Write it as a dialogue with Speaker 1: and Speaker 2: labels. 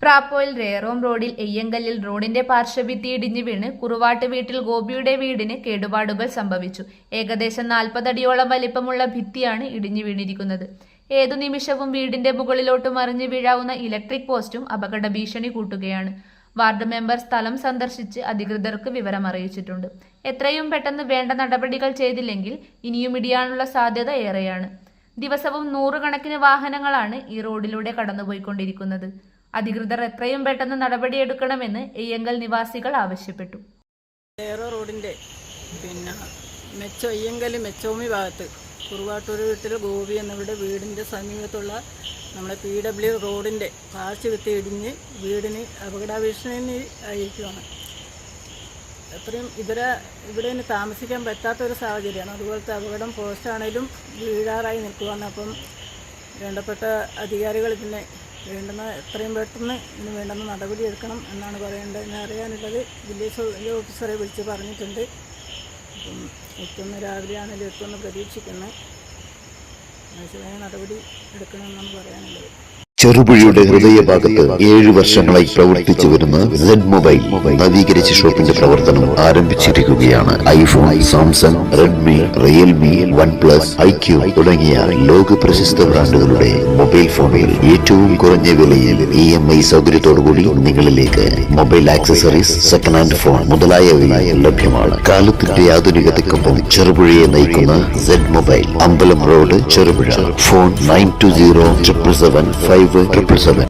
Speaker 1: പ്രാപ്പോയിൽ രേറോം റോഡിൽ എയ്യങ്കല്ലിൽ റോഡിന്റെ പാർശ്വഭിത്തി ഇടിഞ്ഞു വീണ് കുറുവാട്ട് വീട്ടിൽ ഗോപിയുടെ വീടിന് കേടുപാടുകൾ സംഭവിച്ചു. ഏകദേശം 40 അടിയോളം വലിപ്പമുള്ള ഭിത്തിയാണ് ഇടിഞ്ഞു വീണിരിക്കുന്നത്. ഏതു നിമിഷവും വീടിന്റെ മുകളിലോട്ട് മറിഞ്ഞു വീഴാവുന്ന ഇലക്ട്രിക് പോസ്റ്റും അപകട ഭീഷണി കൂട്ടുകയാണ്. വാർഡ് മെമ്പർ സ്ഥലം സന്ദർശിച്ച് അധികൃതർക്ക് വിവരം അറിയിച്ചിട്ടുണ്ട്. എത്രയും പെട്ടെന്ന് വേണ്ട നടപടികൾ ചെയ്തില്ലെങ്കിൽ ഇനിയും ഇടിയാനുള്ള സാധ്യത ഏറെയാണ്. ദിവസവും 100 കണക്കിന് വാഹനങ്ങളാണ് ഈ റോഡിലൂടെ കടന്നുപോയിക്കൊണ്ടിരിക്കുന്നത്. അധികൃതർ എത്രയും പെട്ടെന്ന് നടപടിയെടുക്കണമെന്ന് എയ്യങ്കൽ നിവാസികൾ ആവശ്യപ്പെട്ടു.
Speaker 2: റോഡിന്റെ എയ്യങ്കല് മെച്ചോമി ഭാഗത്ത് കുറുവാട്ടൂർ വീട്ടിൽ ഗോപി എന്നവരുടെ വീടിന്റെ സമീപത്തുള്ള നമ്മുടെ PW റോഡിന്റെ പാർശ്വഭിത്തി ഇടിഞ്ഞ് വീടിന് അപകടാഭീഷണി ആയിരിക്കുകയാണ്. അത്രയും ഇവിടെ താമസിക്കാൻ പറ്റാത്തൊരു സാഹചര്യമാണ്. അതുപോലത്തെ അപകടം പോസ്റ്റാണേലും വീഴാറായി നിൽക്കുകയാണ്. അപ്പം വേണ്ടപ്പെട്ട അധികാരികൾ ഇതിനെ എത്രയും പെട്ടെന്ന് ഇതിന് വേണ്ടുന്ന നടപടി എടുക്കണം എന്നാണ് പറയേണ്ടത്. അറിയാനുള്ളത് വില്ലേജ് ഓഫീസറെ വിളിച്ച് പറഞ്ഞിട്ടുണ്ട്. അപ്പം എത്തുന്ന രാവിലെയാണെങ്കിലും എത്തുമെന്ന് പ്രതീക്ഷിക്കുന്നത്. മനസ്സിലായ നടപടി എടുക്കണമെന്നാണ് പറയാനുള്ളത്.
Speaker 3: ചെറുപുഴയുടെ ഹൃദയഭാഗത്ത് 7 വർഷങ്ങളായി പ്രവർത്തിച്ചു വരുന്ന സെഡ് മൊബൈൽ നവീകരിച്ച ഷോപ്പിന്റെ പ്രവർത്തനം ആരംഭിച്ചിരിക്കുകയാണ്. IPhone, Samsung, Redmi, Realme, OnePlus, IQ തുടങ്ങിയ ലോക പ്രശസ്ത ബ്രാൻഡുകളുടെ മൊബൈൽ ഫോണുകൾ ഏറ്റവും കുറഞ്ഞ വിലയിൽ EMI സൗകര്യത്തോടുകൂടി നിങ്ങളിലേക്ക്. Mobile accessories, second hand phone മുതലായവ ലഭ്യമാണ്. കാലത്തിന്റെ ആധുനികതയ്ക്കൊപ്പം ചെറുപുഴയെ നയിക്കുന്ന സെഡ് മൊബൈൽ, അമ്പലം റോഡ്, ചെറുപുഴ. ഫോൺ 9207775577.